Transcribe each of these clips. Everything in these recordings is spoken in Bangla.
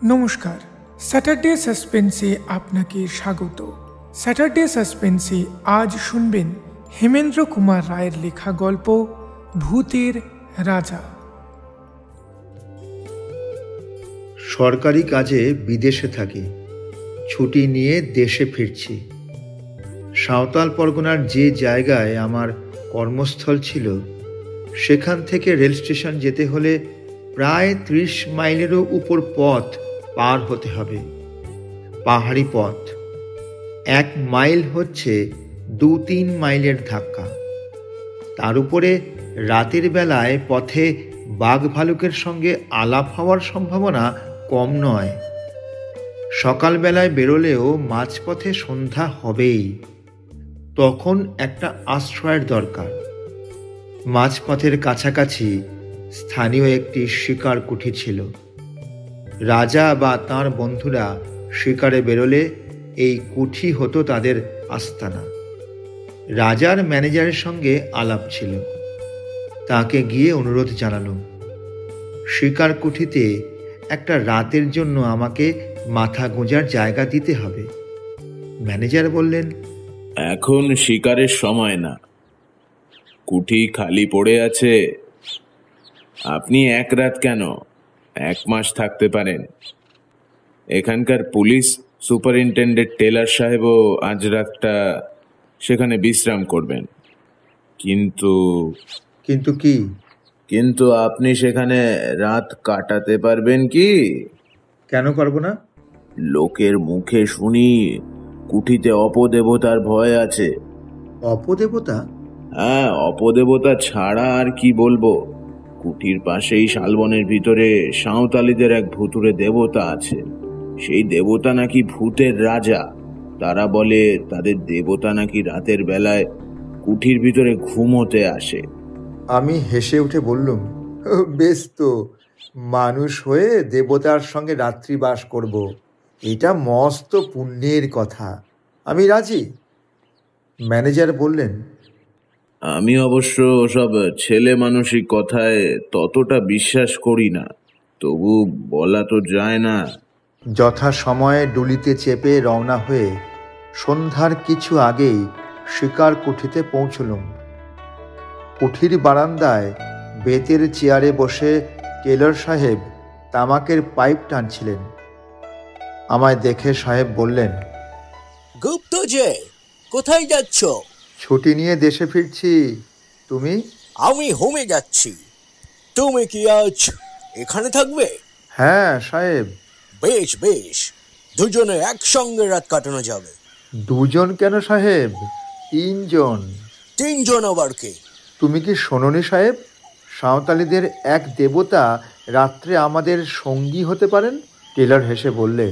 নমস্কার, স্যাটারডে সাসপেন্সে আপনাকে স্বাগত। স্যাটারডে সাসপেন্সে আজ শুনবেন হেমেন্দ্র কুমার রায়ের লেখা গল্প ভূতের রাজা। সরকারি কাজে বিদেশে থাকি, ছুটি নিয়ে দেশে ফিরছি। সাঁওতাল পরগনার যে জায়গায় আমার কর্মস্থল ছিল, সেখান থেকে রেল স্টেশন যেতে হলে প্রায় 30 মাইলেরও উপর পথ পার হতে হবে। পাহাড়ি পথ, 1 মাইল হচ্ছে 2-3 মাইলের ধাক্কা। তার উপরে রাতের বেলায় পথে বাঘ ভালুকের সঙ্গে আলাপ হওয়ার সম্ভাবনা কম নয়। সকালবেলায় বেরোলেও মাঝপথে সন্ধ্যা হবেই, তখন একটা আশ্রয়ের দরকার। মাঝপথের কাছাকাছি স্থানীয় একটি শিকার কুঠি ছিল। রাজা বা তাঁর বন্ধুরা শিকারে বেরোলে এই কুঠি হতো তাদের আস্তানা। রাজার ম্যানেজারের সঙ্গে আলাপ ছিল, তাকে গিয়ে অনুরোধ জানালাম শিকার কুঠিতে একটা রাতের জন্য আমাকে মাথা গোঁজার জায়গা দিতে হবে। ম্যানেজার বললেন, এখন শিকারের সময় না, কুঠি খালি পড়ে আছে। আপনি 1 রাত কেন, 1 মাস থাকতে পারেন। এখানকার পুলিশ সুপারিনটেন্ডেন্ট টেলার সাহেবও আজ রাতটা সেখানে বিশ্রাম করবেন। কিন্তু কি? কিন্তু আপনি সেখানে রাত কাটাতে পারবেন কি? কেন পারবো না? লোকের মুখে শুনি কুঠিতে অপদেবতার ভয় আছে। অপদেবতা? হ্যাঁ, অপদেবতা ছাড়া আর কি বলবো। কুঠির পাশেই শালবনের ভিতরে সাঁওতালিদের এক ভুতুড়ে দেবতা আছে। সেই দেবতা নাকি ভূতের রাজা। তারা বলে তাদের দেবতা নাকি রাতের বেলায় কুঠির ভিতরে ঘুমোতে আসে। আমি হেসে উঠে বললুম, বেশ তো, মানুষ হয়ে দেবতার সঙ্গে রাত্রি বাস করব, এটা মস্ত পুণ্যের কথা, আমি রাজি। ম্যানেজার বললেন, আমি অবশ্য সব ছেলে মানসিক কথায় ততটা বিশ্বাস করি না, তবু বলা তো যায় না। যথা সময়ে ডুলিতে চেপে রওনা হয়ে সন্ধ্যার কিছু আগেই শিকার কুঠিতে পৌঁছলুম। কুঠির বারান্দায় বেতের চেয়ারে বসে টেলর সাহেব তামাকের পাইপ টানছিলেন। আমায় দেখে সাহেব বললেন, গুপ্ত যে, কোথায় যাচ্ছ? ছুটি নিয়ে দেশে ফিরছি। তুমি? আমি হোমে যাচ্ছি। তুমি কি আজ এখানে থাকবে? হ্যাঁ সাহেব। বেশ বেশ, দুজনে একসঙ্গে রাত কাটানো যাবে। 2 জন কেন সাহেব, 3 জন। 3 জন আবার কে? তুমি কি শোনোনি সাহেব, সাঁওতালিদের এক দেবতা রাত্রে আমাদের সঙ্গী হতে পারেন? টেলর হেসে বললে,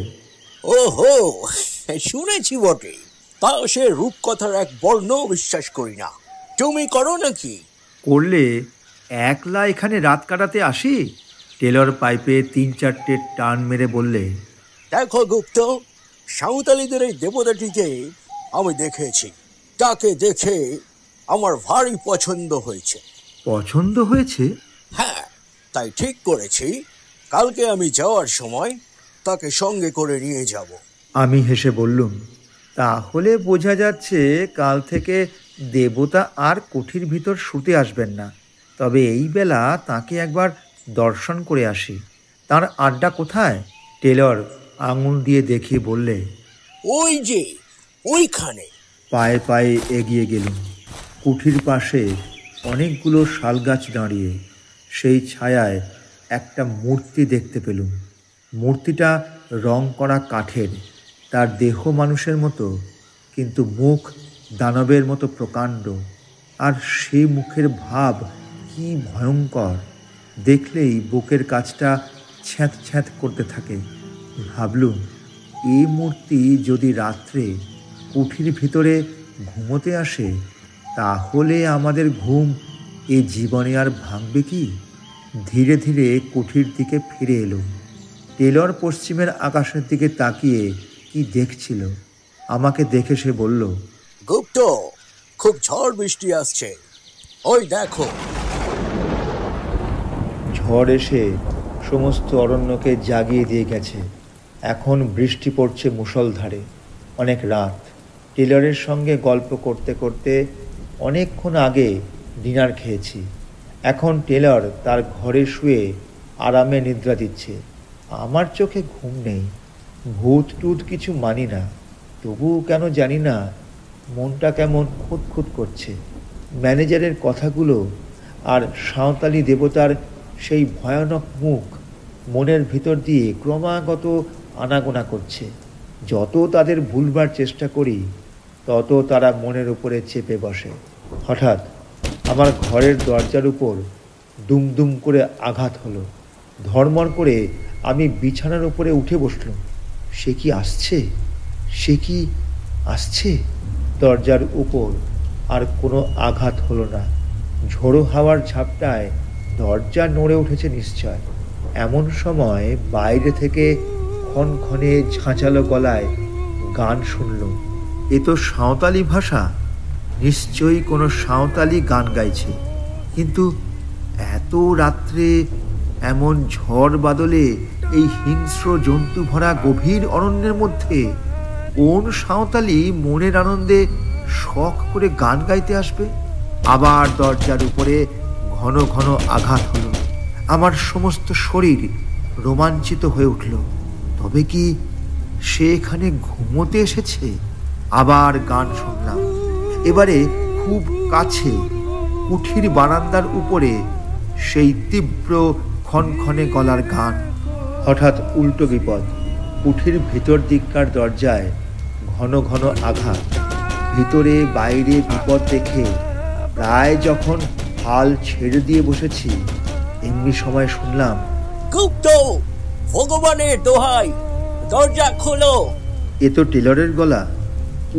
ওহো, শুনেছি বটে, তা সে রূপকথার এক বর্ণ বিশ্বাস করি না। তুমি করো নাকি? করলে একলা এখানে রাত কাটাতে আসি? টেলর পাইপে 3-4টে টান মেরে বললে, দেখো গুপ্ত, সাঁওতালিদের এই দেবতাটিকে আমি দেখেছি। তাকে দেখে আমার ভারী পছন্দ হয়েছে। পছন্দ হয়েছে? হ্যাঁ, তাই ঠিক করেছি কালকে আমি যাওয়ার সময় তাকে সঙ্গে করে নিয়ে যাব। আমি হেসে বললুম, তাহলে বোঝা যাচ্ছে কাল থেকে দেবতা আর কুঠির ভিতর শুতে আসবেন না। তবে এই বেলা তাকে একবার দর্শন করে আসি। তার আড্ডা কোথায়? টেলর আঙুল দিয়ে দেখিয়ে বললে, ওই যে ওইখানে। পায়ে পায়ে এগিয়ে গেলুম। কুঠির পাশে অনেকগুলো শালগাছ দাঁড়িয়ে, সেই ছায়ায় একটা মূর্তি দেখতে পেলুম। মূর্তিটা রং করা কাঠের, তার দেহ মানুষের মতো, কিন্তু মুখ দানবের মতো প্রকাণ্ড। আর সেই মুখের ভাব কি ভয়ঙ্কর! দেখলেই বুকের কাছটা ছ্যাঁত ছ্যাঁত করতে থাকে। ভাবলুম, এই মূর্তি যদি রাত্রে কুঠির ভিতরে ঘুমোতে আসে, তাহলে আমাদের ঘুম এ জীবনে আর ভাঙবে কি? ধীরে ধীরে কুঠির দিকে ফিরে এলুম। টেলর পশ্চিমের আকাশের দিকে তাকিয়ে কি দেখছিল। আমাকে দেখে সে বলল, গুপ্ত, খুব ঝড় বৃষ্টি আসছে, ওই দেখো। ঝড় এসে সমস্ত অরণ্যকে জাগিয়ে দিয়ে গেছে। এখন বৃষ্টি পড়ছে মুষলধারে। অনেক রাত। টেলরের সঙ্গে গল্প করতে করতে অনেকক্ষণ আগে ডিনার খেয়েছি। এখন টেলর তার ঘরে শুয়ে আরামে নিদ্রা দিচ্ছে। আমার চোখে ঘুম নেই। ভূত টুত কিছু মানি না, তবুও কেন জানি না মনটা কেমন খুঁতখুত করছে। ম্যানেজারের কথাগুলো আর সাঁওতালি দেবতার সেই ভয়ানক মুখ মনের ভিতর দিয়ে ক্রমাগত আনাগোনা করছে। যত তাদের ভুলবার চেষ্টা করি তত তারা মনের উপরে চেপে বসে। হঠাৎ আমার ঘরের দরজার উপর দুমদুম করে আঘাত হলো। ধড়মড় করে আমি বিছানার উপরে উঠে বসলাম। সে কি আসছে? সে কি আসছে? দরজার উপর আর কোনো আঘাত হলো না। ঝোড়ো হাওয়ার ঝাপটায় দরজা নড়ে উঠেছে নিশ্চয়। এমন সময় বাইরে থেকে ক্ষণক্ষণে ঝাঁঝালো গলায় গান শুনল। এ তো সাঁওতালি ভাষা। নিশ্চয়ই কোনো সাঁওতালি গান গাইছে। কিন্তু এত রাত্রে এমন ঝড় বাদলে এই হিংস্র জন্তু ভরা গভীর অরণ্যের মধ্যে কোন সাঁওতালি মনের আনন্দে শখ করে গান গাইতে আসবে? আবার দরজার উপরে ঘন ঘন আঘাত হলো। আমার সমস্ত শরীর রোমাঞ্চিত হয়ে উঠল। তবে কি সে এখানে ঘুমোতে এসেছে? আবার গান শুনলাম। এবারে খুব কাছে, কুঠির বারান্দার উপরে সেই তীব্র ক্ষণক্ষণে গলার গান। হঠাৎ উল্টো বিপদ। কুঠির ভিতর দিককার দরজায় ঘন ঘন আঘাত। ভিতরে বাইরে বিপদ দেখে প্রায় যখন হাল ছেড়ে দিয়ে বসেছি, এমনি সময় শুনলাম, গুপ্ত, ভগবানের দোহাই, দরজা খোলো। এ তো টেলরের গলা।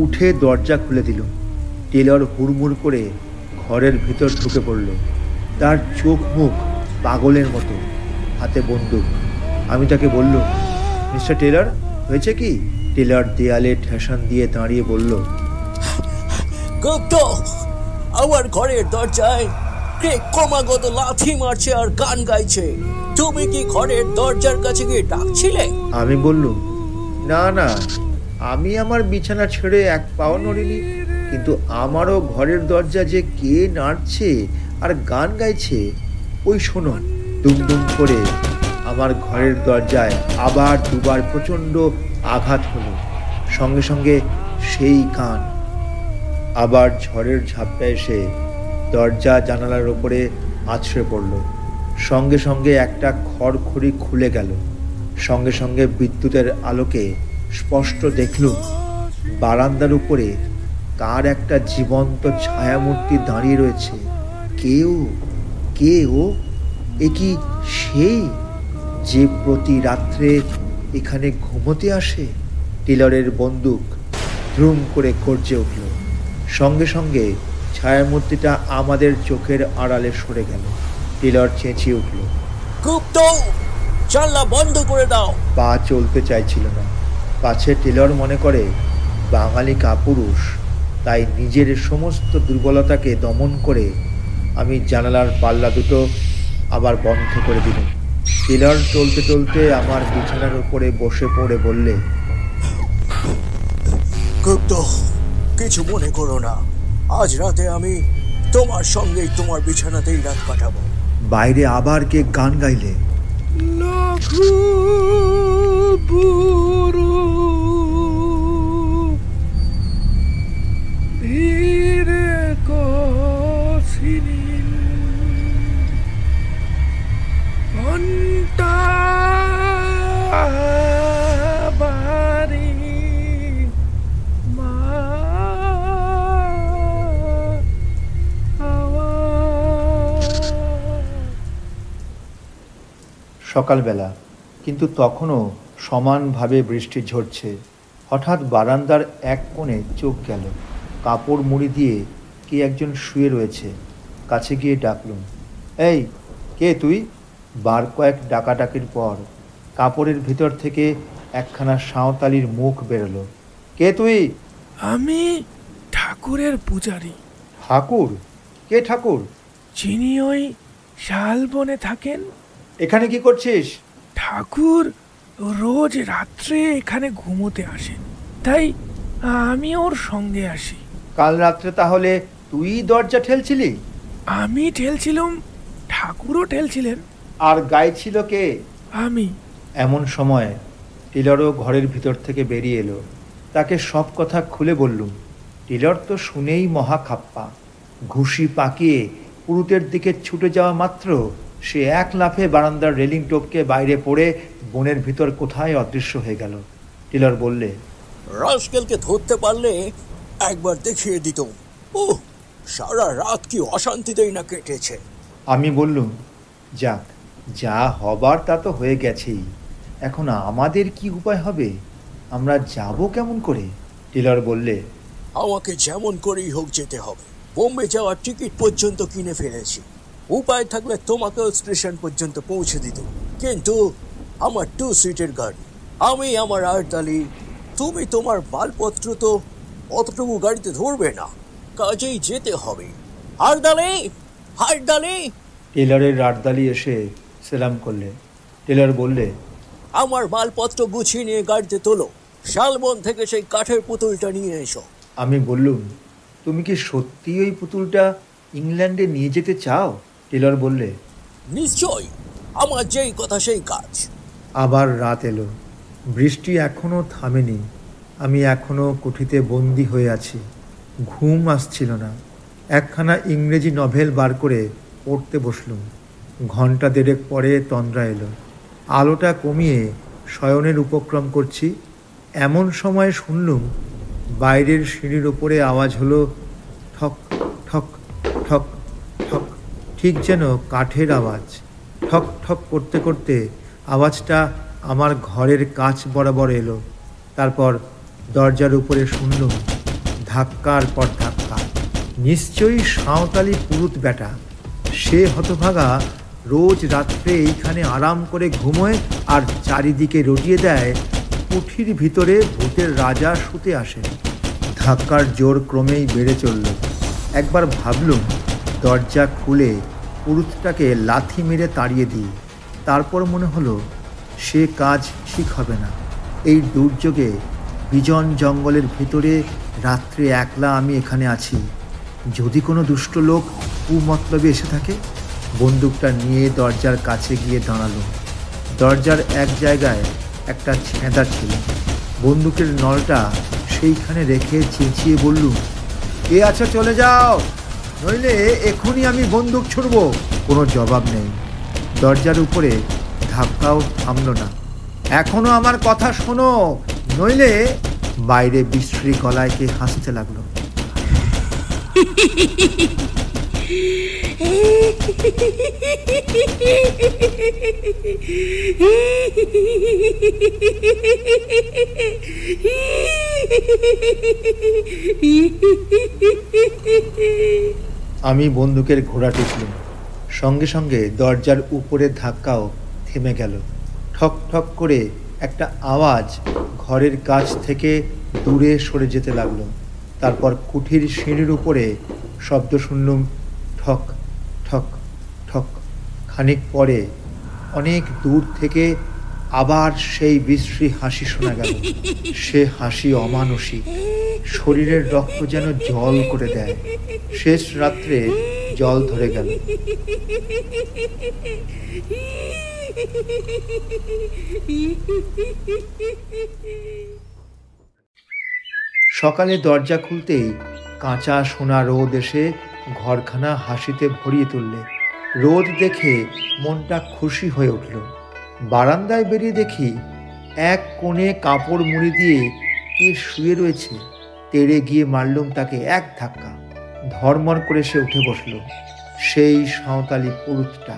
উঠে দরজা খুলে দিল। টেলর হুড়মুড় করে ঘরের ভিতর ঢুকে পড়ল। তার চোখ মুখ পাগলের মতো, হাতে বন্দুক। আমি তাকে বলল, মিস্টার টেলর, হয়েছে কি? টেলর দেয়ালে ঠেসান দিয়ে দাঁড়িয়ে বলল, গুপ্ত, আমার ঘরের দরজায় কে ক্রমাগত লাথি মারছে আর গান গাইছে। তুমি কি ঘরের দরজার কাছে গিয়ে ডাকছিলে? আমি বললুম, না না, আমি আমার বিছানা ছেড়ে এক পাও নড়িনি। কিন্তু আমারও ঘরের দরজা যে কে নাড়ছে আর গান গাইছে, ওই শোনো। দুমদুম করে আমার ঘরের দরজায় আবার দুবার প্রচণ্ড আঘাত হলো। সঙ্গে সঙ্গে সেই গান। আবার ঝড়ের ঝাপটা এসে দরজা জানালার ওপরে আছড়ে পড়ল। সঙ্গে সঙ্গে একটা খড়খড়ি খুলে গেল। সঙ্গে সঙ্গে বিদ্যুতের আলোকে স্পষ্ট দেখলুম বারান্দার উপরে কার একটা জীবন্ত ছায়ামূর্তি দাঁড়িয়ে রয়েছে। কে ও? এ কি সেই যে প্রতি রাত্রে এখানে ঘুমোতে আসে? টেলরের বন্দুক দ্রুম করে গর্জে উঠল। সঙ্গে সঙ্গে ছায়ামূর্তিটা আমাদের চোখের আড়ালে সরে গেল। টেলর চেঁচিয়ে উঠল, গুপ্ত, জানলা বন্ধ করে দাও। পা চলতে চাইছিল না। পাছে টেলর মনে করে বাঙালি কাপুরুষ, তাই নিজের সমস্ত দুর্বলতাকে দমন করে আমি জানালার পাল্লা দুটো আবার বন্ধ করে দিলাম। টেলর চলতে চলতে আমার বিছানার উপরে বসে পড়ে বললে, গুপ্ত, কিছু মনে করো না। আজ রাতে আমি তোমার সঙ্গেই তোমার বিছানাতেই রাত কাটাবো। বাইরে আবার কে গান গাইলে। লঘু বুড়ো ধীরে কছিলেন ঘণ্টা বাড়ি মা সকালবেলা, কিন্তু তখনও সমানভাবে বৃষ্টি ঝরছে। হঠাৎ বারান্দার এক কোণে চোখ গেল। কাপড় মুড়ি দিয়ে কে একজন শুয়ে রয়েছে। কাছে গিয়ে ডাকলুম, এই, কে তুই? বার কয়েক ডাকাডাকির পর কাপড়ের ভিতর থেকে একখানা সাঁওতালির মুখ বেরোলো। কে তুই? আমি ঠাকুরের পূজারি। ঠাকুর? কে ঠাকুর? যিনি ওই শালবনে থাকেন। এখানে কি করছিস? ঠাকুর রোজ রাত্রে এখানে ঘুমোতে আসেন, তাই আমি ওর সঙ্গে আসি। কাল রাত্রে তাহলে তুই দরজা ঠেলছিলি? আমি ঠেলছিলাম, ঠাকুরও ঠেলছিলেন। আর গাইছিল কে? আমি। এমন সময় টেলরও ঘরের ভিতর থেকে বেরিয়ে এলো। তাকে সব কথা খুলে বললুম। টেলর তো শুনেই মহা খাপ্পা। ঘুষি পাকিয়ে পুরুতের দিকে ছুটে যাওয়া মাত্র সে এক লাফে বারান্দার রেলিং টপকে বাইরে পড়ে বনের ভিতর কোথায় অদৃশ্য হয়ে গেল। টেলর বললে, রাস্কেলকে ধরতে পারলে একবার দেখিয়ে দিত। ও সারা রাত কি অশান্তিতেই না কেটেছে। আমি বললুম, যাক, যা হবার তা তো হয়ে গেছেই। এখন আমাদের কি উপায় হবে? আমরা যাব কেমন করে? টেলর বললে, আমাকে যেমন করেই হোক যেতে হবে। বোম্বে যাওয়ার টিকিট পর্যন্ত কিনে ফেলেছি। উপায় থাকলে তোমাকেও স্টেশন পর্যন্ত পৌঁছে দিত, কিন্তু আমার 2 সিটের গাড়ি, আমি আমার আর্দালি, তুমি তোমার মালপত্র তো অতটুকু গাড়িতে ধরবে না, কাজেই যেতে হবে। আর্দালি, আর্দালি। টেলরের রাটদালি এসে সেলাম করলে। টেলর বললে, আমার মালপত্র গুছিয়ে নিয়ে গাড়িতে তোলো, শালবন থেকে সেই কাঠের পুতুলটা নিয়ে এসো। আমি বললুম, তুমি কি সত্যি ওই পুতুলটা ইংল্যান্ডে নিয়ে যেতে চাও? টেলর বললে, নিশ্চয়ই, আমার যেই কথা সেই কাজ। আবার রাত এলো। বৃষ্টি এখনও থামেনি। আমি এখনও কুঠিতে বন্দি হয়ে আছি। ঘুম আসছিল না। একখানা ইংরেজি নভেল বার করে পড়তে বসলুম। ঘণ্টা দেড়েক পরে তন্দ্রা এলো। আলোটা কমিয়ে শয়নের উপক্রম করছি, এমন সময় শুনলুম বাইরের সিঁড়ির ওপরে আওয়াজ হলো ঠক ঠক ঠক ঠক, ঠিক যেন কাঠের আওয়াজ। ঠক ঠক করতে করতে আওয়াজটা আমার ঘরের কাছ বরাবর এলো। তারপর দরজার উপরে শুনলুম ধাক্কার পর ধাক্কা। নিশ্চয়ই সাঁওতালি পুরুত বেটা। সে হতভাগা রোজ রাত্রে এইখানে আরাম করে ঘুমোয় আর চারিদিকে রটিয়ে দেয় কুঠির ভিতরে ভূতের রাজা শুতে আসে। ধাক্কার জোর ক্রমেই বেড়ে চলল। একবার ভাবলুম দরজা খুলে পুরুতটাকে লাথি মেরে তাড়িয়ে দিই। তারপর মনে হলো সে কাজ ঠিক হবে না। এই দুর্যোগে বিজন জঙ্গলের ভিতরে রাত্রে একলা আমি এখানে আছি। যদি কোনো দুষ্ট লোক কুমতলবে এসে থাকে। বন্দুকটা নিয়ে দরজার কাছে গিয়ে দাঁড়ালুম। দরজার এক জায়গায় একটা ছেঁদা ছিল। বন্দুকের নলটা সেইখানে রেখে চেঁচিয়ে বললুম, কে আছো চলে যাও, নইলে এখনই আমি বন্দুক ছুড়ব। কোনো জবাব নেই। দরজার উপরে ধাক্কাও থামল না। এখনো আমার কথা শোনো, নইলে। বাইরে বিশ্রী গলায় কে হাসতে লাগলো। আমি বন্দুকের ঘোড়া টিপলাম। সঙ্গে সঙ্গে দরজার উপরের ধাক্কাও থেমে গেল। ঠক ঠক করে একটা আওয়াজ ঘরের কাছ থেকে দূরে সরে যেতে লাগলো। তারপর কুঠির সিঁড়ির উপরে শব্দ শুনলুম ঠক ঠক ঠক। খানিক পরে অনেক দূর থেকে আবার সেই বিশ্রী হাসি শোনা গেল। সে হাসি অমানুষিক। শরীরের রক্ত যেন জল করে দেয়। শেষ রাত্রে জল ধরে গেল। সকালে দরজা খুলতেই কাঁচা সোনা রোদ এসে ঘরখানা হাসিতে ভরিয়ে তুললে। রোদ দেখে মনটা খুশি হয়ে উঠল। বারান্দায় বেরিয়ে দেখি এক কোণে কাপড় মুড়ি দিয়ে কে শুয়ে রয়েছে। তেড়ে গিয়ে মারলুম তাকে এক ধাক্কা। ধর্মর করে সে উঠে বসল। সেই সাঁওতালি পুরুতটা।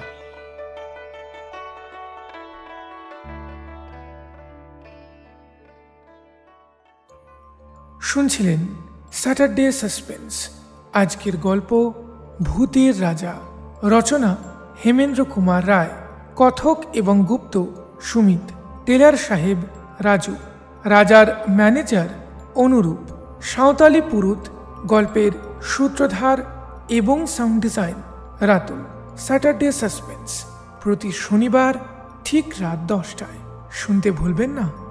শুনছিলেন স্যাটারডে সাসপেন্স। আজকের গল্প ভূতের রাজা। রচনা হেমেন্দ্র কুমার রায়। কথক এবং গুপ্ত সুমিত। টেলার সাহেব রাজু। রাজার ম্যানেজার অনুরূপ। সাঁওতালি পুরুত গল্পের সূত্রধার এবং sound design Ratul. Saturday suspense প্রতি শনিবার ঠিক রাত 10টায়। শুনতে ভুলবেন না।